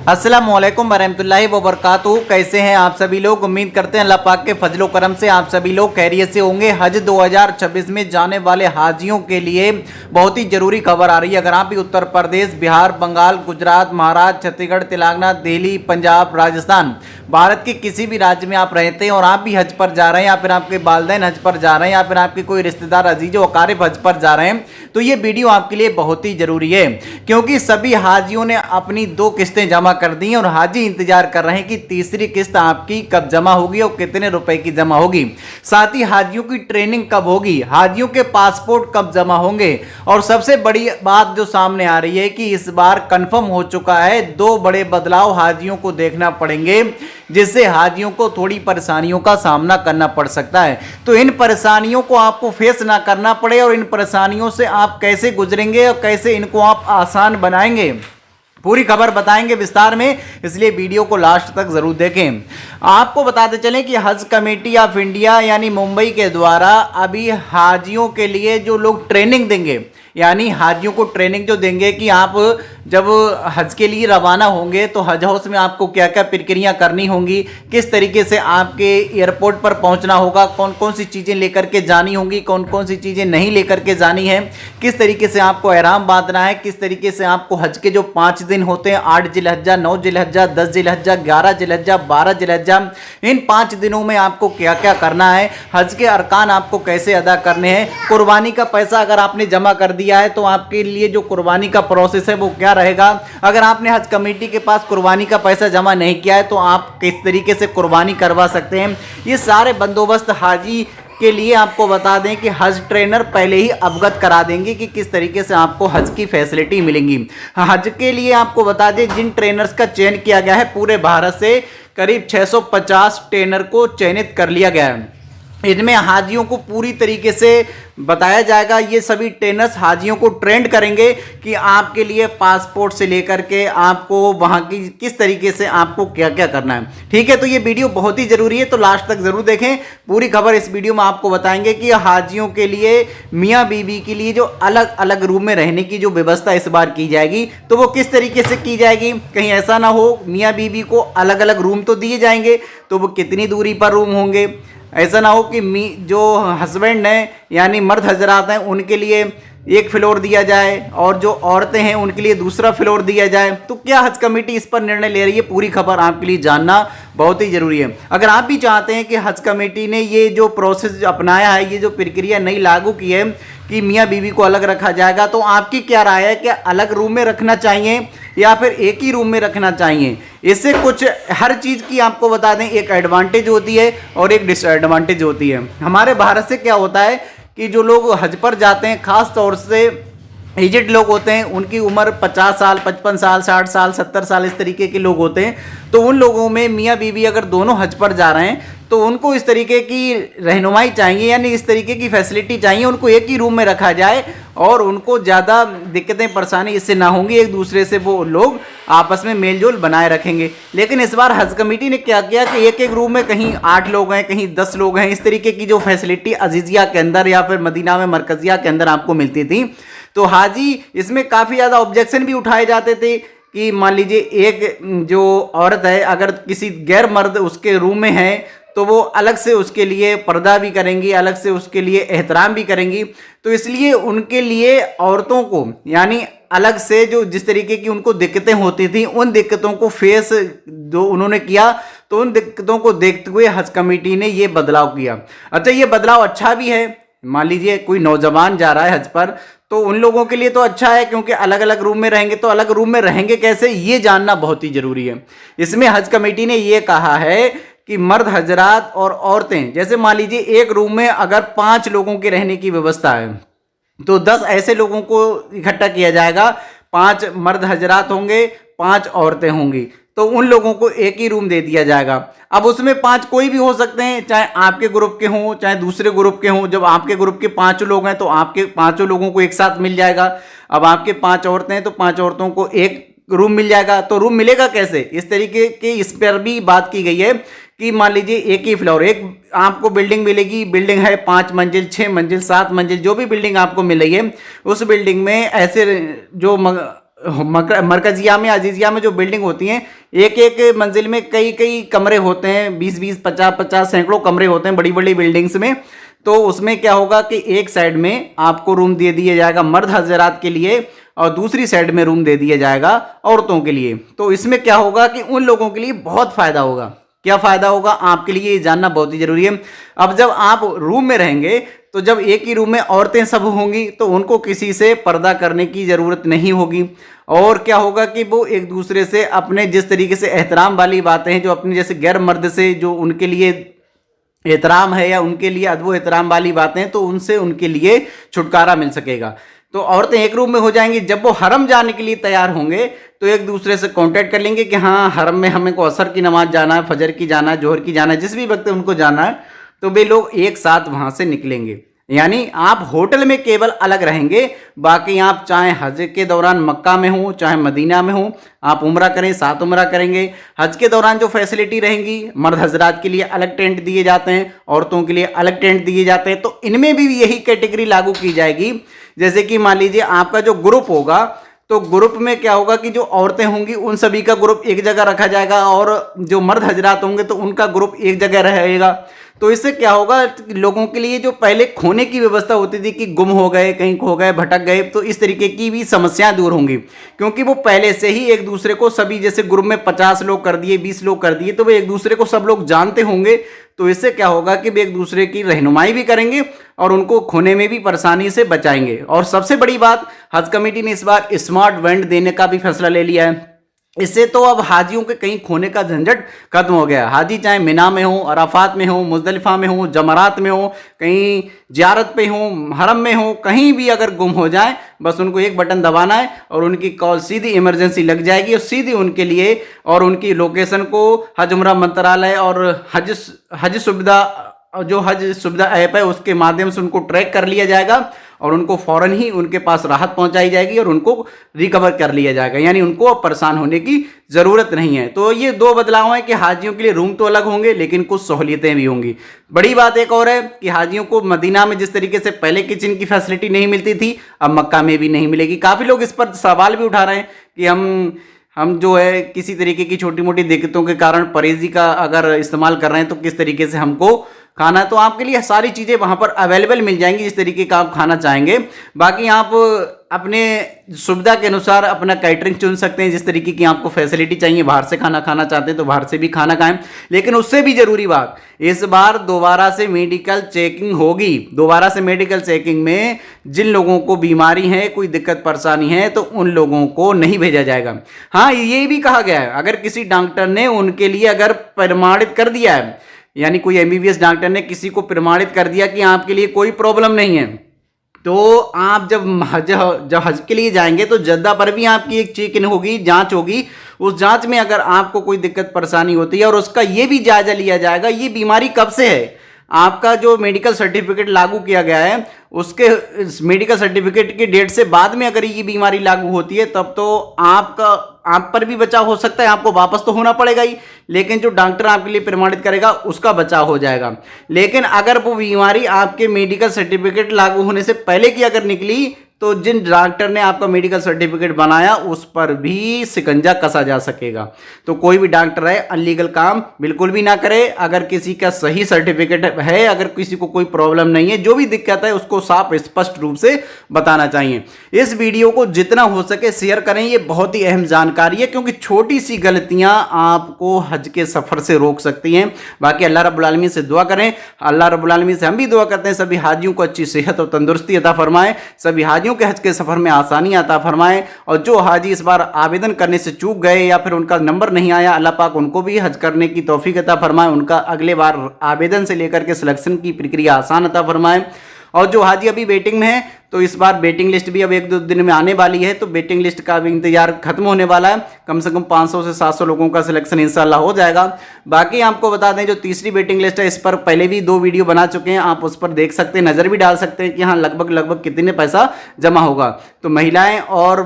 अस्सलाम वालेकुम वरहमतुल्लाहि वबरकातुहू। कैसे हैं आप सभी लोग। उम्मीद करते हैं अल्लाह पाक के फजलो करम से आप सभी लोग खैरियत से होंगे। हज 2026 में जाने वाले हाजियों के लिए बहुत ही ज़रूरी खबर आ रही है। अगर आप भी उत्तर प्रदेश, बिहार, बंगाल, गुजरात, महाराष्ट्र, छत्तीसगढ़, तेलंगाना, दिल्ली, पंजाब, राजस्थान, भारत के किसी भी राज्य में आप रहते हैं और आप भी हज पर जा रहे हैं या फिर आपके वालिदैन हज पर जा रहे हैं या फिर आपके कोई रिश्तेदार अजीज व अकारिब हज पर जा रहे हैं, तो ये वीडियो आपके लिए बहुत ही ज़रूरी है, क्योंकि सभी हाजियों ने अपनी 2 किस्तें जमा कर दी हैं और हाजी इंतजार कर रहे हैं कि तीसरी किस्त आपकी कब जमा होगी और कितने रुपए की जमा होगी। साथ ही हाजियों की ट्रेनिंग कब होगी, हाजियों के पासपोर्ट कब जमा होंगे, और सबसे बड़ी बात जो सामने आ रही है कि इस बार कंफर्म हो चुका है 2 बड़े बदलाव हाजियों को देखना पड़ेंगे, जिससे हाजियों को थोड़ी परेशानियों का सामना करना पड़ सकता है। तो इन परेशानियों को आपको फेस ना करना पड़े और इन परेशानियों से आप कैसे गुजरेंगे और कैसे इनको आप आसान बनाएंगे, पूरी खबर बताएंगे विस्तार में, इसलिए वीडियो को लास्ट तक जरूर देखें। आपको बताते चलें कि हज कमेटी ऑफ इंडिया यानी मुंबई के द्वारा अभी हाजियों के लिए जो लोग ट्रेनिंग देंगे, यानी हाजियों को ट्रेनिंग जो देंगे कि आप जब हज के लिए रवाना होंगे तो हज हाउस में आपको क्या क्या प्रक्रिया करनी होंगी, किस तरीके से आपके एयरपोर्ट पर पहुंचना होगा, कौन कौन सी चीज़ें लेकर के जानी होंगी, कौन कौन सी चीज़ें नहीं लेकर के जानी है, किस तरीके से आपको एहराम बांधना है, किस तरीके से आपको हज के जो 5 दिन होते हैं 8 जिलहज्जा, 9 जिलहज्जा, 10 जिलहज्जा, 11 जिलहज्जा, 12 जिलहज्जा, इन 5 दिनों में आपको क्या क्या करना है, हज के अरकान आपको कैसे अदा करने हैं, कुर्बानी का पैसा अगर आपने जमा कर दिया है तो आपके लिए जो कुर्बानी का प्रोसेस है वो क्या रहेगा, अगर आपने हज कमेटी के पास कुर्बानी का पैसा जमा नहीं किया है तो आप किस तरीके से कुर्बानी करवा सकते हैं। ये सारे बंदोबस्त हाजी के लिए आपको बता दें कि हज ट्रेनर पहले ही अवगत करा देंगे कि किस तरीके से आपको हज की फैसिलिटी मिलेंगी। हज के लिए आपको बता दें जिन ट्रेनर्स का चयन किया गया है, पूरे भारत से करीब 650 ट्रेनर को चयनित कर लिया गया है। इनमें हाजियों को पूरी तरीके से बताया जाएगा, ये सभी ट्रेनर्स हाजियों को ट्रेंड करेंगे कि आपके लिए पासपोर्ट से लेकर के आपको वहाँ की किस तरीके से आपको क्या क्या करना है। ठीक है, तो ये वीडियो बहुत ही ज़रूरी है, तो लास्ट तक ज़रूर देखें। पूरी खबर इस वीडियो में आपको बताएंगे कि हाजियों के लिए मियाँ बीवी के लिए जो अलग अलग रूम में रहने की जो व्यवस्था इस बार की जाएगी तो वो किस तरीके से की जाएगी। कहीं ऐसा ना हो मियाँ बीवी को अलग अलग रूम तो दिए जाएंगे, तो वो कितनी दूरी पर रूम होंगे, ऐसा ना हो कि जो हस्बैंड हैं यानी मर्द हजरात हैं उनके लिए एक फ्लोर दिया जाए और जो औरतें हैं उनके लिए दूसरा फ्लोर दिया जाए। तो क्या हज कमेटी इस पर निर्णय ले रही है, पूरी खबर आपके लिए जानना बहुत ही ज़रूरी है। अगर आप भी चाहते हैं कि हज कमेटी ने ये जो प्रोसेस अपनाया है, ये जो प्रक्रिया नई लागू की है कि मियाँ बीवी को अलग रखा जाएगा, तो आपकी क्या राय है, क्या अलग रूम में रखना चाहिए या फिर एक ही रूम में रखना चाहिए। इससे कुछ हर चीज़ की आपको बता दें, एक एडवांटेज होती है और एक डिसएडवांटेज होती है। हमारे भारत से क्या होता है कि जो लोग हज पर जाते हैं, ख़ास तौर से एजेड लोग होते हैं, उनकी उम्र 50 साल, 55 साल, 60 साल, 70 साल इस तरीके के लोग होते हैं, तो उन लोगों में मियाँ बीवी अगर दोनों हज पर जा रहे हैं तो उनको इस तरीके की रहनुमाई चाहिए, यानी इस तरीके की फैसिलिटी चाहिए, उनको एक ही रूम में रखा जाए और उनको ज़्यादा दिक्कतें परेशानी इससे ना होंगी, एक दूसरे से वो लोग आपस में मेल जोल बनाए रखेंगे। लेकिन इस बार हज कमेटी ने क्या किया कि एक एक रूम में कहीं 8 लोग हैं, कहीं 10 लोग हैं, इस तरीके की जो फैसिलिटी अजीजिया के अंदर या फिर मदीना में मरकजिया के अंदर आपको मिलती थी, तो हाजी इसमें काफ़ी ज़्यादा ऑब्जेक्शन भी उठाए जाते थे कि मान लीजिए एक जो औरत है अगर किसी गैर मर्द उसके रूम में है तो वो अलग से उसके लिए पर्दा भी करेंगी, अलग से उसके लिए एहतराम भी करेंगी। तो इसलिए उनके लिए औरतों को यानी अलग से जो जिस तरीके की उनको दिक्कतें होती थी उन दिक्कतों को फेस जो उन्होंने किया, तो उन दिक्कतों को देखते हुए हज कमेटी ने ये बदलाव किया। अच्छा, ये बदलाव अच्छा भी है। मान लीजिए कोई नौजवान जा रहा है हज पर, तो उन लोगों के लिए तो अच्छा है क्योंकि अलग अलग रूम में रहेंगे, तो अलग रूम में रहेंगे कैसे ये जानना बहुत ही ज़रूरी है। इसमें हज कमेटी ने ये कहा है कि मर्द हजरात और औरतें, जैसे मान लीजिए एक रूम में अगर 5 लोगों के रहने की व्यवस्था है तो 10 ऐसे लोगों को इकट्ठा किया जाएगा, 5 मर्द हजरात होंगे, 5 औरतें होंगी, तो उन लोगों को एक ही रूम दे दिया जाएगा। अब उसमें 5 कोई भी हो सकते हैं, चाहे आपके ग्रुप के हों चाहे दूसरे ग्रुप के हों। जब आपके ग्रुप के 5 लोग हैं तो आपके 5 लोगों को एक साथ मिल जाएगा। अब आपके 5 औरतें हैं तो 5 औरतों को एक रूम मिल जाएगा। तो रूम मिलेगा कैसे, इस तरीके के इस पर भी बात की गई है कि मान लीजिए एक ही फ्लोर, एक आपको बिल्डिंग मिलेगी, बिल्डिंग है 5 मंजिल, 6 मंजिल, 7 मंजिल, जो भी बिल्डिंग आपको मिल रही है उस बिल्डिंग में ऐसे जो मरकजिया में, अजीजिया में जो बिल्डिंग होती हैं, एक एक मंजिल में कई कई कमरे होते हैं, 20-20, 50-50 सैकड़ों कमरे होते हैं बड़ी बड़ी बिल्डिंग्स में। तो उसमें क्या होगा कि एक साइड में आपको रूम दे दिया जाएगा मर्द हजरात के लिए और दूसरी साइड में रूम दे दिया जाएगा औरतों के लिए। तो इसमें क्या होगा कि उन लोगों के लिए बहुत फायदा होगा। क्या फायदा होगा आपके लिए ये जानना बहुत ही जरूरी है। अब जब आप रूम में रहेंगे तो जब एक ही रूम में औरतें सब होंगी तो उनको किसी से पर्दा करने की ज़रूरत नहीं होगी। और क्या होगा कि वो एक दूसरे से अपने जिस तरीके से एहतराम वाली बातें हैं, जो अपने जैसे गैर मर्द से जो उनके लिए एहतराम है या उनके लिए अदब एहतराम वाली बातें, तो उनसे उनके लिए छुटकारा मिल सकेगा। तो औरतें एक रूम में हो जाएंगी। जब वो हरम जाने के लिए तैयार होंगे तो एक दूसरे से कांटेक्ट कर लेंगे कि हाँ हरम में हमें को असर की नमाज जाना है, फजर की जाना है, जोहर की जाना है, जिस भी वक्त उनको जाना है, तो वे लोग एक साथ वहां से निकलेंगे। यानी आप होटल में केवल अलग रहेंगे, बाकी आप चाहे हज के दौरान मक्का में हो चाहे मदीना में हो, आप उम्रा करें, साथ उम्रा करेंगे। हज के दौरान जो फैसिलिटी रहेंगी, मर्द हजरात के लिए अलग टेंट दिए जाते हैं, औरतों के लिए अलग टेंट दिए जाते हैं। तो इनमें भी यही कैटेगरी लागू की जाएगी। जैसे कि मान लीजिए आपका जो ग्रुप होगा, तो ग्रुप में क्या होगा कि जो औरतें होंगी उन सभी का ग्रुप एक जगह रखा जाएगा और जो मर्द हजरात होंगे तो उनका ग्रुप एक जगह रहेगा। तो इससे क्या होगा, लोगों के लिए जो पहले खोने की व्यवस्था होती थी कि गुम हो गए, कहीं खो गए, भटक गए, तो इस तरीके की भी समस्याएं दूर होंगी, क्योंकि वो पहले से ही एक दूसरे को सभी, जैसे ग्रुप में 50 लोग कर दिए, 20 लोग कर दिए, तो वे एक दूसरे को सब लोग जानते होंगे। तो इससे क्या होगा कि वे एक दूसरे की रहनुमाई भी करेंगे और उनको खोने में भी परेशानी से बचाएंगे। और सबसे बड़ी बात, हज कमेटी ने इस बार स्मार्ट वेंट देने का भी फैसला ले लिया है। इससे तो अब हाजियों के कहीं खोने का झंझट खत्म हो गया। हाजी चाहे मिना में हो, अराफात में हो, मुजदलिफा में हो, जमरात में हो, कहीं जियारत पे हो, हरम में हो, कहीं भी अगर गुम हो जाए, बस उनको एक बटन दबाना है और उनकी कॉल सीधी इमरजेंसी लग जाएगी और सीधी उनके लिए और उनकी लोकेशन को हज उम्रा मंत्रालय और हज सुविधा, जो हज सुविधा ऐप है उसके माध्यम से उनको ट्रैक कर लिया जाएगा और उनको फौरन ही उनके पास राहत पहुंचाई जाएगी और उनको रिकवर कर लिया जाएगा। यानी उनको अब परेशान होने की ज़रूरत नहीं है। तो ये दो बदलाव हैं कि हाजियों के लिए रूम तो अलग होंगे लेकिन कुछ सहूलियतें भी होंगी। बड़ी बात एक और है कि हाजियों को मदीना में जिस तरीके से पहले किचन की फैसिलिटी नहीं मिलती थी, अब मक्का में भी नहीं मिलेगी। काफ़ी लोग इस पर सवाल भी उठा रहे हैं कि हम जो है किसी तरीके की छोटी मोटी दिक्कतों के कारण परहेजी का अगर इस्तेमाल कर रहे हैं तो किस तरीके से हमको खाना है। तो आपके लिए सारी चीज़ें वहाँ पर अवेलेबल मिल जाएंगी जिस तरीके का आप खाना चाहेंगे। बाकी आप अपने सुविधा के अनुसार अपना कैटरिंग चुन सकते हैं, जिस तरीके की आपको फैसिलिटी चाहिए। बाहर से खाना खाना चाहते हैं तो बाहर से भी खाना खाएं, लेकिन उससे भी ज़रूरी बात, इस बार दोबारा से मेडिकल चेकिंग होगी। दोबारा से मेडिकल चेकिंग में जिन लोगों को बीमारी है, कोई दिक्कत परेशानी है, तो उन लोगों को नहीं भेजा जाएगा। हाँ, ये भी कहा गया है अगर किसी डॉक्टर ने उनके लिए अगर प्रमाणित कर दिया है, यानी कोई एमबीबीएस डॉक्टर ने किसी को प्रमाणित कर दिया कि आपके लिए कोई प्रॉब्लम नहीं है, तो आप जब हज के लिए जाएंगे तो जद्दा पर भी आपकी एक चेक इन होगी, जांच होगी। उस जांच में अगर आपको कोई दिक्कत परेशानी होती है और उसका ये भी जायजा लिया जाएगा ये बीमारी कब से है। आपका जो मेडिकल सर्टिफिकेट लागू किया गया है उसके मेडिकल सर्टिफिकेट की डेट से बाद में अगर ये बीमारी लागू होती है तब तो आप पर भी बचाव हो सकता है। आपको वापस तो होना पड़ेगा ही, लेकिन जो डॉक्टर आपके लिए प्रमाणित करेगा उसका बचाव हो जाएगा। लेकिन अगर वो बीमारी आपके मेडिकल सर्टिफिकेट लागू होने से पहले की अगर निकली तो जिन डॉक्टर ने आपका मेडिकल सर्टिफिकेट बनाया उस पर भी शिकंजा कसा जा सकेगा। तो कोई भी डॉक्टर है अनलीगल काम बिल्कुल भी ना करे। अगर किसी का सही सर्टिफिकेट है, अगर किसी को कोई प्रॉब्लम नहीं है, जो भी दिक्कत है उसको साफ स्पष्ट रूप से बताना चाहिए। इस वीडियो को जितना हो सके शेयर करें, ये बहुत ही अहम जानकारी है, क्योंकि छोटी सी गलतियां आपको हज के सफर से रोक सकती हैं। बाकी अल्लाह रब्बुल आलमीन से दुआ करें। अल्लाह रब्बुल आलमीन से हम भी दुआ करते हैं सभी हाजियों को अच्छी सेहत और तंदुरुस्ती अता फरमाए, सभी हाजियों के हज के सफर में आसानी अता फरमाए। और जो हाजी इस बार आवेदन करने से चूक गए या फिर उनका नंबर नहीं आया, अल्लाह पाक उनको भी हज करने की तौफीक अता फरमाए, उनका अगले बार आवेदन से लेकर के सिलेक्शन की प्रक्रिया आसान अता फरमाए। और जो हाजी अभी वेटिंग में है तो इस बार वेटिंग लिस्ट भी अब 1-2 दिन में आने वाली है, तो वेटिंग लिस्ट का भी इंतजार खत्म होने वाला है। कम से कम 500 से 700 लोगों का सिलेक्शन इंशाल्लाह हो जाएगा। बाकी आपको बता दें जो तीसरी वेटिंग लिस्ट है इस पर पहले भी 2 वीडियो बना चुके हैं, आप उस पर देख सकते हैं, नज़र भी डाल सकते हैं कि हाँ लगभग कितने पैसा जमा होगा। तो महिलाएं और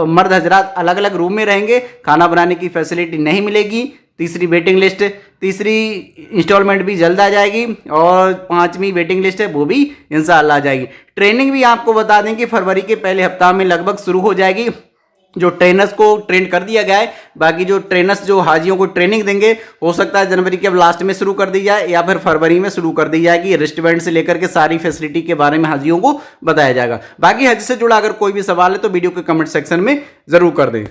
मर्द हजरात अलग अलग रूम में रहेंगे, खाना बनाने की फैसिलिटी नहीं मिलेगी। तीसरी वेटिंग लिस्ट, तीसरी इंस्टॉलमेंट भी जल्द आ जाएगी और 5वीं वेटिंग लिस्ट है वो भी इंशाअल्लाह आ जाएगी। ट्रेनिंग भी आपको बता दें कि फरवरी के पहले हफ्ता में लगभग शुरू हो जाएगी। जो ट्रेनर्स को ट्रेन कर दिया गया है। बाकी जो ट्रेनर्स जो हाजियों को ट्रेनिंग देंगे हो सकता है जनवरी के अब लास्ट में शुरू कर दी जाए या फिर फरवरी में शुरू कर दी जाएगी। रिस्ट बैंड से लेकर के सारी फैसिलिटी के बारे में हाजियों को बताया जाएगा। बाकी हज से जुड़ा अगर कोई भी सवाल है तो वीडियो के कमेंट सेक्शन में जरूर कर दें।